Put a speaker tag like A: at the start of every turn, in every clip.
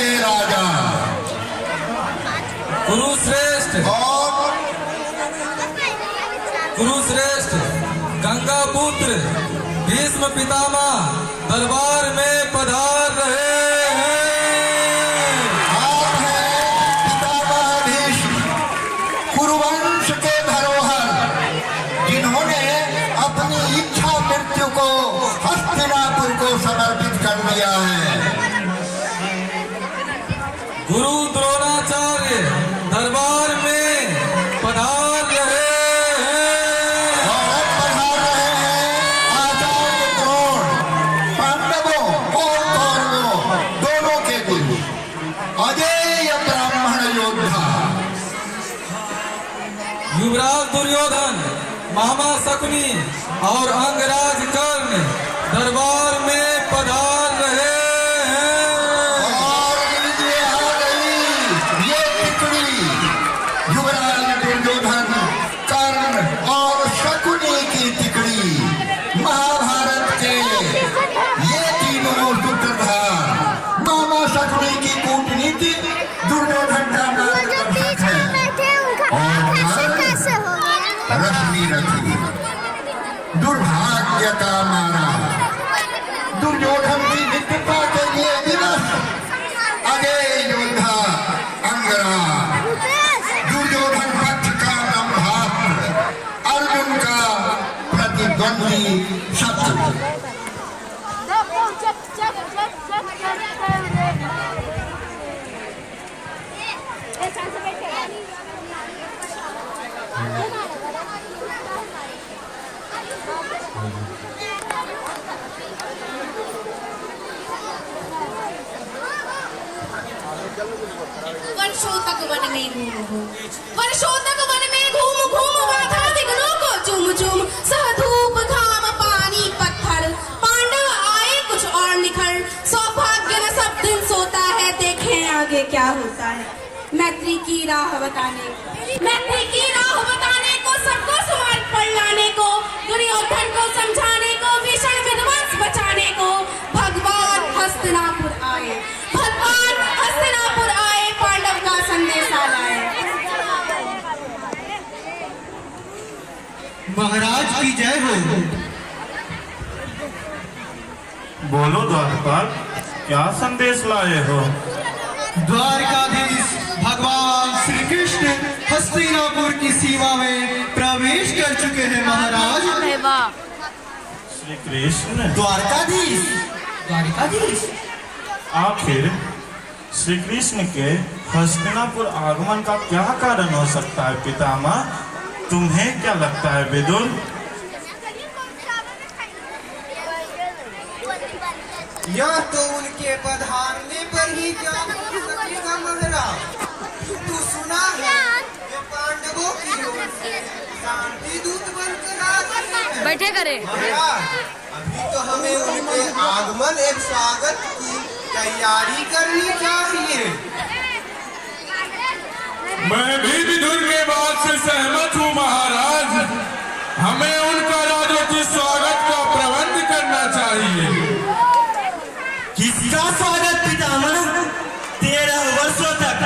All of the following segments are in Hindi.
A: पहले राजा
B: कुरुश्रेष्ठ
A: और
B: कुरुश्रेष्ठ गंगा पुत्र भीष्म पितामह दरबार में पधार रहे हैं।
A: आप हैं पितामह भीष्म, कुरुवंश के धरोहर, जिन्होंने अपनी इच्छा मृत्यु को हस्तिनापुर को समर्पित कर दिया है।
B: गुरु द्रोणाचार्य दरबार में पधार रहे हैं।
A: और अब पधार रहे हैं आचार्य द्रोण, पांडवों और कौरवों दोनों के गुरु, अजेय ब्राह्मण योद्धा।
B: युवराज दुर्योधन, मामा शकुनी और अंगराज कर्ण दरबार में पधार रहे हैं।
A: और ये आ गई ये टिकड़ी, युवराज दुर्योधन, कर्ण और शकुनी की टिकड़ी, महाभारत के ये तीनों सूत्रधार। मामा शकुनी की कूटनीति दुर्योधन का मार्गदर्शक है और रश्मि रखी। दुर्भाग्य का मारा दुर्योधन की मित्रता के लिए विवश अजय योद्धा अंगरा, दुर्योधन पक्ष का ब्रह्मास्त्र, अर्जुन का प्रतिद्वंदी शत्रु।
C: वर्षों तक वन में घूम वर्षों तक वन में घूम बाधा विघ्नों को चूम सह धूप घाम पानी पत्थर, पांडव आए कुछ और निखर। सौभाग्य न सब दिन सोता है, देखें आगे क्या होता है। मैत्री की राह बताने को सबको समाज पर लाने को, दुर्योधन को समझाने को, भीषण विध्वंस बचाने को भगवान हस्तिनापुर आए। पांडव का संदेशा लाए।
D: महाराज की जय हो।
E: बोलो द्वारपाल, क्या संदेश लाए हो?
D: द्वारकाधीश भगवान श्री कृष्ण हस्तिनापुर की सीमा में प्रवेश कर चुके हैं महाराज।
E: श्री कृष्ण
D: द्वारकाधीश
E: आखिर श्री कृष्ण के हस्तिनापुर आगमन का क्या कारण हो सकता है पितामह? तुम्हें क्या लगता है विदुर?
D: यह तो उनके पधारने पर ही क्या हो सकेगा महाराज। तू सुना है कि पांडवों की ओर से शांति दूत बनकर
F: बैठे करे।
D: महाराज, अभी तो हमें उनके आगमन एवं स्वागत की तैयारी करनी चाहिए।
B: मैं भी विदुर के बात से सहमत हूँ महाराज। हमें उनका राजोचित स्वागत का प्रबंध करना चाहिए।
G: किसका स्वागत पितामह? 13 वर्षों तक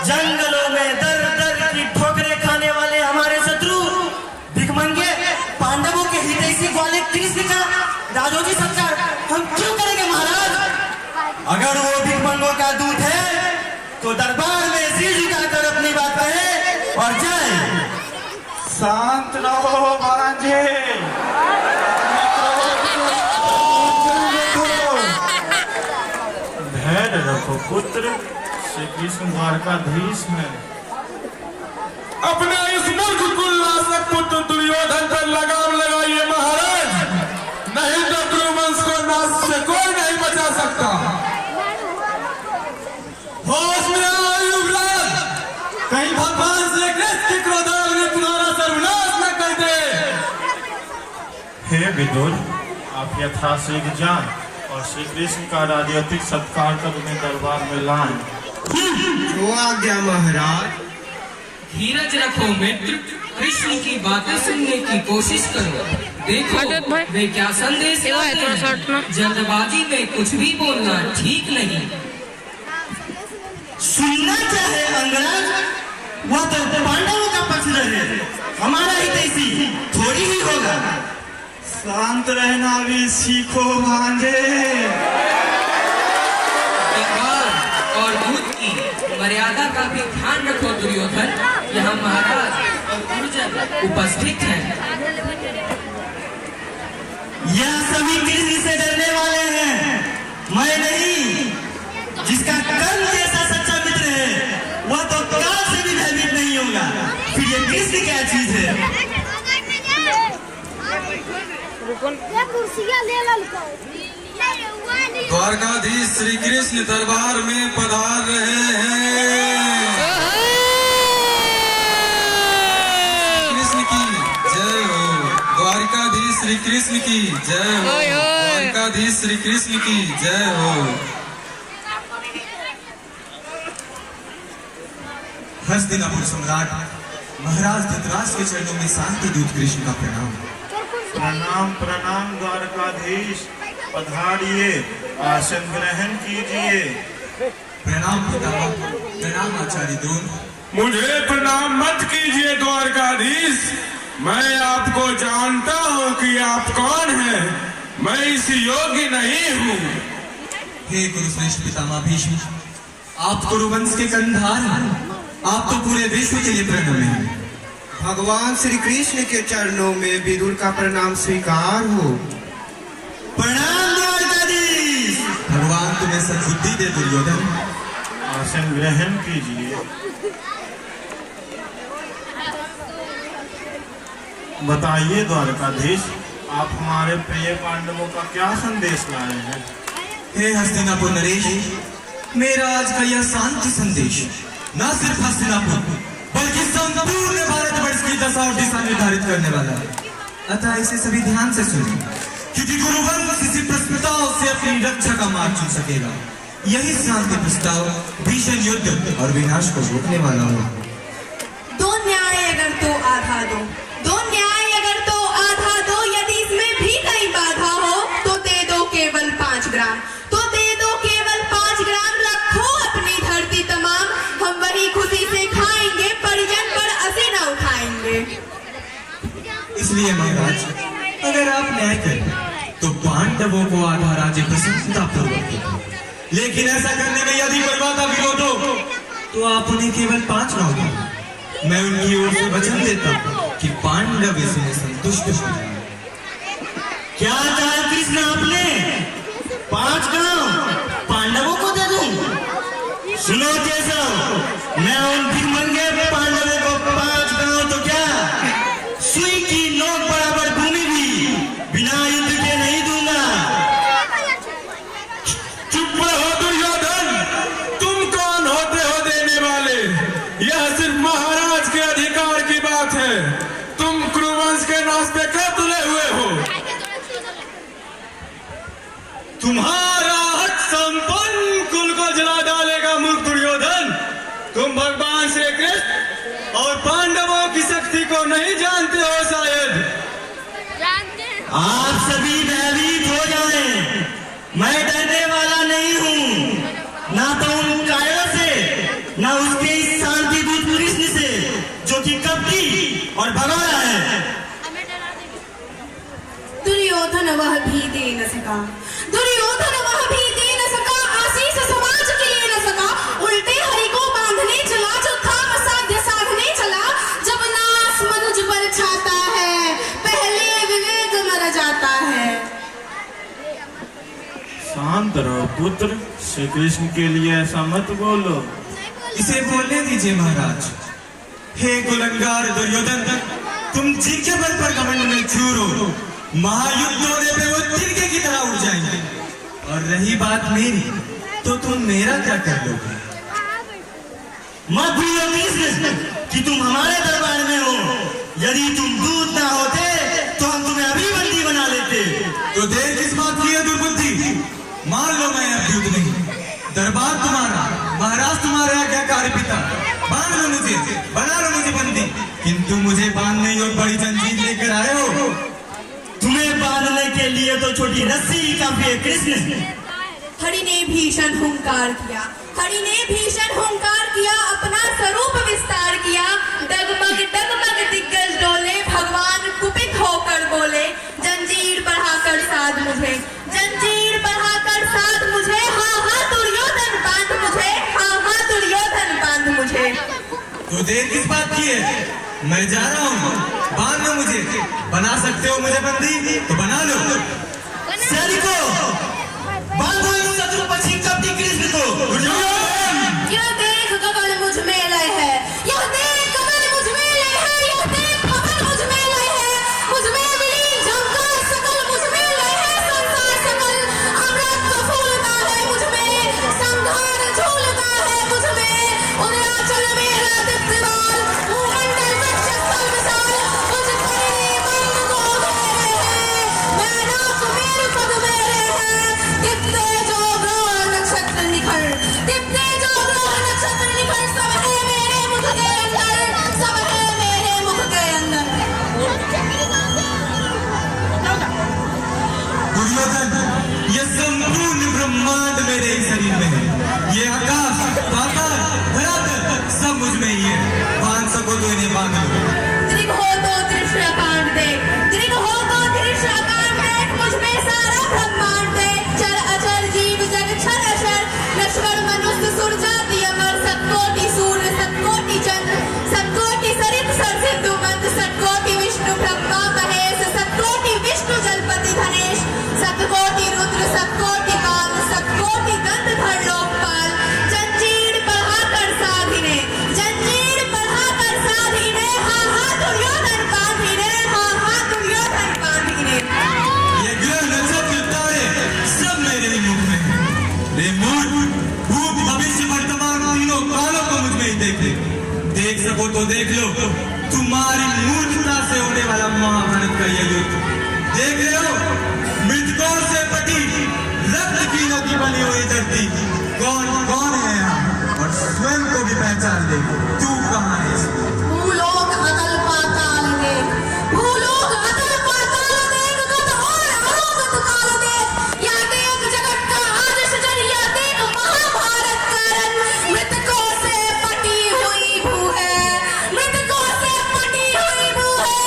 G: जंगलों में दर दर की ठोकरें खाने वाले हमारे शत्रु भिखमंगे पांडवों के हितैषी वाले कृष्ण का राजोचित सत्कार हम क्यों करेंगे महाराज? अगर वो भिखमंगों का दूत है तो दरबार में सिर झुकाकर अपनी बात कहे और जाए।
E: शांत रहो भांजे। धैर्य रखो पुत्र, श्री कृष्ण द्वारकाधीश हैं।
B: अपने इस मूर्ख कुलनाशक पुत्र दुर्योधन पर लगाम लगाइए महाराज, नहीं तो कुरुवंश को नाश से कोई नहीं बचा सकता। होश में आओ युवराज, कहीं भगवान श्री कृष्ण की क्रोधाग्नि तुम्हारा सर्वनाश न कर दे।
E: हे विदुर, आप यथाशीघ्र जाएं और श्री कृष्ण का राजनीतिक सत्कार कर उन्हें दरबार में लाएं।
D: जो आज्ञा महाराज।
H: धीरज रखो मित्र, कृष्ण की बातें सुनने की कोशिश करो। देखो वे क्या संदेश लाते हैं। जल्दबाजी में कुछ भी बोलना ठीक नहीं।
G: सुनना चाहे अंग्रेज, वह तो पांडवों का पक्षधर है, हमारा ही तैसी थोड़ी ही होगा।
E: शांत रहना भी सीखो भांजे।
H: गंगार और दूध की मर्यादा का भी ध्यान रखो दुर्योधन। यहाँ महाराज और गुरुजन उपस्थित हैं।
G: यह सभी कृष्ण से डरने वाले हैं, मैं नहीं। जिसका कर्म जैसा सच्चा मित्र है वह तो काल से भी भयभीत नहीं होगा। फिर ये कृष्ण क्या चीज है?
B: द्वारकाधीश श्री कृष्ण दरबार में पधार रहे हैं। कृष्ण की जय हो। द्वारकाधीश श्री कृष्ण की जय हो। द्वारकाधीश श्री कृष्ण की जय हो।
F: हस्तिनापुर सम्राट महाराज धृतराष्ट्र के चरणों में शांति दूत कृष्ण का प्रणाम।
E: प्रणाम प्रणाम द्वारकाधीश, पधारिए, आसन ग्रहण कीजिए।
F: प्रणाम पितामह, प्रणाम आचार्य द्रोण।
B: मुझे प्रणाम मत कीजिए द्वारकाधीश, मैं आपको जानता हूँ कि आप कौन हैं। मैं इस योग्य नहीं हूँ।
F: हे कुरुश्रेष्ठ पितामह भीष्म, आप कुरुवंश के कर्णधार हैं। आप तो पूरे विश्व के लिए प्रणम्य हैं।
D: भगवान श्री कृष्ण के चरणों में विदुर का प्रणाम स्वीकार हो।
G: प्रणाम द्वारकाधीश।
F: भगवान तुम्हें सद्बुद्धि दे दुर्योधन।
E: आसन ग्रहण कीजिए। बताइए द्वारकाधीश, आप हमारे प्रिय पांडवों का क्या संदेश लाए हैं?
F: हे हस्तिनापुर नरेश, मेरा आज का यह शांति संदेश न सिर्फ हस्तिनापुर बल्कि संपूर्ण भारतवर्ष की दशा और दिशा निर्धारित करने वाला है। अतः इसे सभी ध्यान से सुनें, क्योंकि गुरुवंश इसी प्रस्ताव से अपनी रक्षा का मार्ग चुन सकेगा। यही शांति प्रस्ताव भीषण युद्ध और विनाश को रोकने वाला हो।
C: दो न्याय अगर तो आधा दो, दो न्याय अगर तो आधा दो। यदि इसमें भी कहीं बाधा हो तो दे दो केवल 5 ग्राम, तो दे दो केवल 5 ग्राम। रखो अपनी धरती तमाम, हम वही खुशी से खाएंगे, परिजन पर असी न उठाएंगे।
F: इसलिए महाराज, अगर आप न्याय करें तो पांडवों को आधा राज्य प्रसन्नता पूर्वक दें। लेकिन ऐसा करने में यदि कोई बाधा विरोध हो तो आप उन्हें केवल 5 गांव दें। मैं उनकी ओर से वचन देता हूं कि पांडव इसमें संतुष्ट हो जाएं।
G: क्या कहा कृष्ण आपने? 5 गांव पांडवों को दे दूं? सुनो केशव, मैं उन भिखमंगे पांडवों को 5 गांव तो क्या, सुई की नोक बराबर भूमि भी बिना युद्ध के नहीं दूंगा।
B: चुप रहो दुर्योधन, तुम कौन होते हो देने वाले? यह सिर्फ महाराज के अधिकार की बात है। तुम कुरुवंश के नाश पे कब तुले हुए हो? तुम्हारा हक संपन्न कुल को जला डालेगा मूर्ख दुर्योधन। तुम भगवान श्री कृष्ण और पांडवों की शक्ति को नहीं जानते हो शायद।
G: आप सभी भयभीत हो जाएं, मैं डरने वाला नहीं हूँ, ना तो उन कायरों से, ना उसके इस शांति दूत कृष्ण से जो कि कपटी और भगोड़ा है।
C: दुर्योधन वह भी दे न सका, दुर्योधन वह भी दे न सका, आशीष समाज के लिए न सका। उल्टे हरि को बांधने चला, जो था असाध्य साधने चला। जब नाश मनुज पर छाता है, पहले विवेक मर जाता है।
E: शांत रहो पुत्र, श्री कृष्ण के लिए ऐसा मत बोलो।
F: इसे बोलने दीजिए महाराज। हे गुलंगार दुर्योधन, तुम जिनके बल पर घमंड में चूर हो, महायुद्ध होने पे वो तिनके की तरह उड़ जाएंगे। और रही बात मेरी, तो तुम मेरा क्या कर लोगे?
G: मत भूलो कृष्ण कि तुम हमारे दरबार में हो। यदि तुम दूत ना होते तो हम तुम्हें अभी बंदी बना लेते।
F: तो देर किस बात की है दुर्बुद्धि? मान लो मैं अब दूत नहीं, दरबार तुम्हारा, महाराज तुम्हारे आज्ञाकारी पिता। बांध लो मुझे, बना लो मुझे बंदी, किंतु मुझे बांधने और बड़ी जंजीर लेकर आए हो।
G: तुम्हें बांधने के लिए तो छोटी रस्सी ही काफी है कृष्ण।
C: हरि ने भीषण हुंकार किया, हरि ने भीषण हुंकार किया, अपना स्वरूप विस्तार किया। डगमग डगमग दिग्गज डोले, भगवान कुपित होकर बोले, जंजीर बढ़ाकर साध मुझे, जंजीर बढ़ाकर साध मुझे, हाँ हाँ दुर्योधन बांध मुझे, हाँ हाँ दुर्योधन बांध मुझे।
F: तो देर किस बात की है? मैं जा रहा हूँ, बांध लो मुझे। बना सकते हो मुझे बंदी तो बना लो।
G: सैनिकों, बांधो इस शत्रुपक्षी कपटी कृष्ण को।
C: यह देख गगन मुझ में लय है, यह देख गगन मुझ में लय है, यह देख गगन मुझ में लय है, मुझ में विलीन झंकार सकल मुझ में लय है, संसार सकल अमृत फूलता है मुझ में, संहार झूलता है मुझ में, उदयाचल मेरा दीप्तिमान, भूमंडल वक्षस्थल विशाल, मुझ तेरे बंद को घेरे है, मैनाक मेरे पद मेरे है, दीप्ते जो ग्रह नक्षत्र निखर, दीप्ते जो ग्रह नक्षत्र निखर, सब है मेरे मुख के अंदर, सब है मेरे मुख के अंदर।
F: दुर्योधन, ये संपूर्ण ब्रह्मांड मेरे ही शरीर में है। ये आकाश, पाताल, धरातल सब मुझ में ही है। बांध सको तो इन्हें बांध लो।
C: दृढ़ हो तो दृश्य कांड दे, दृढ़ हो तो दृश्य कांड देख, मुझ में सारा ब्रह्मांड देख, चर अचर जीव जग क्षर अक्षर, लक्ष्मण मनुष्य सुर जाति अमर, सतकोटि सूर्य सतकोटि चंद्र, सतकोटि सरित सर सिंधु मंद, सतकोटि विष्णु ब्रह्मा महेश, सतकोटि विष्णु जलपति धनेश, सतकोटि रुद्र सतकोटि काल, सतकोटि गंधर्व लोकपाल। जंजीर बढ़ाकर साधिने, जंजीर बढ़ाकर साधिने, हाँ हाँ दुर्योधन बांधिने, हाँ हाँ दुर्योधन बांधिने।
F: ये ग्रह नक्षत्र तारे सब मेरे ही मुख में है। रे मूर्ख, भूत भविष्य वर्तमान तीनों कालों को मुझ में ही देख ले। देख सको तो देख लो, तुम्हारी मूर्खता से होने वाला महाभारत का यह युद्ध। देख रहे हो, मृतकों से पटी रक्त की नदी बनी हुई धरती, कौन कौन है यहाँ और स्वयं को भी पहचान ले। तू कहाँ है?
C: भूलोक अतल पाताल देख, भूलोक अतल पाताल देख, गत और अरोगत काल देख, या देख जगत का आदि सृजन, या देख महाभारत का रंग, मृतकों से पटी हुई भू है, मृतकों से पटी हुई भू है,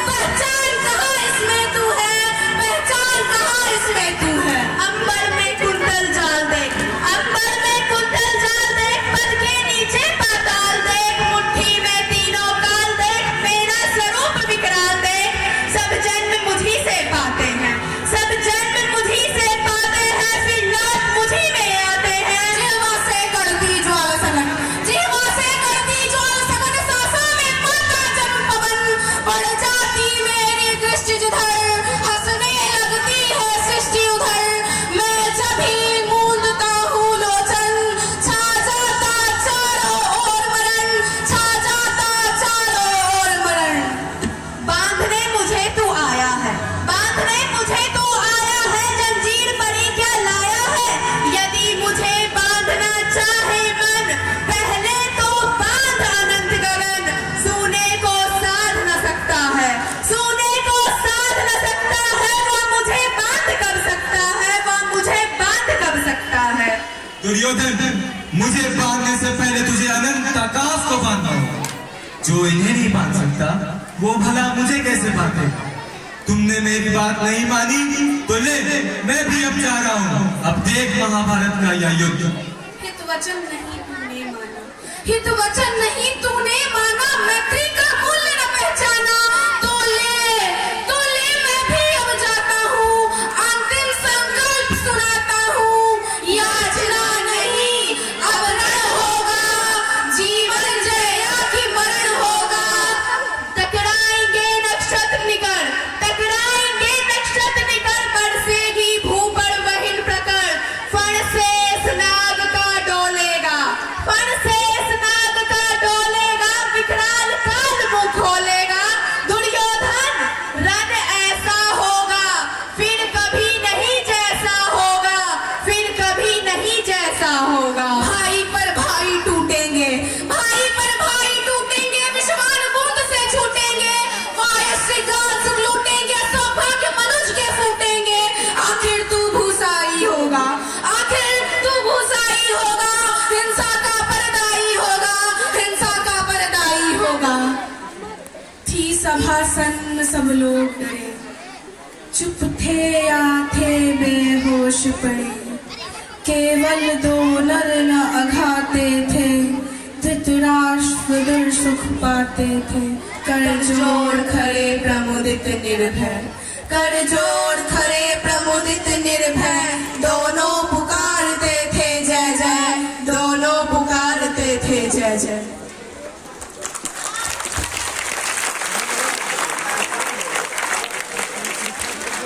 C: पहचान कहाँ इसमें तू है, पहचान कहाँ इसमें तू है। अंबर में कुंतल जाल देख, अंबर में कुंतल जाल देख, पद के नीचे पाताल देख, मुट्ठी में तीनों काल देख, मेरा स्वरूप विकराल देख, सब जन्म मुझी से पाते हैं, सब जन्म मुझी से पाते हैं, फिर लौट मुझी में आते हैं। जीवा से करती ज्वाल सघन, जीवा से करती ज्वाल सघन, सांसों में माता जन्म पवन, बढ़ जाती मेरी दृष्टि जिधर, हंसने लगती है सृष्टि उधर, मैं जब ही मूंदता हूँ लोचन, छा जाता चारों ओर मरण, छा जाता चारों ओर मरण। बांधने मुझे तू आया है, बांधने मुझे तू आया है, जंजीर परी क्या लाया है, यदि मुझे बांधना चाहे मन, पहले तो बांध अनंत गगन, सोने को साध न सकता है, सोने को साध न सकता है, वह मुझे बांध कर सकता है, वह मुझे बांध कर सकता है।
F: दुर्योधन, मुझे बांधने से पहले तुझे अनंत आकाश को बांधना होगा। जो इन्हें नहीं बांध सकता वो भला मुझे कैसे बांधे? तुमने मेरी बात नहीं मानी तो ले, मैं भी अब जा रहा हूँ। अब देख महाभारत का यह युद्ध।
C: हित वचन नहीं तूने माना, हित वचन नहीं तूने माना, मैत्री का मूल्य न पहचाना, तो ले मैं भी अब जाता हूँ, अंतिम संकल्प सुनाता हूँ, याचना नहीं अब रण होगा, जीवन जया की मरण होगा। टकराएंगे नक्षत्र निकर, टकराएंगे नक्षत्र निकर, बरसेगी भू पर वहिन प्रकर, फण से स्नाग का डोलेगा, फण से स्नाग का डोलेगा, विकराल काल सभासन सब लोग डरे, चुप थे या थे बेहोश पड़े, केवल 2 नर न अघाते थे, धृतराष्ट्र दुर सुख पाते थे। कर जोड़ खड़े प्रमुदित निर्भय, कर जोड़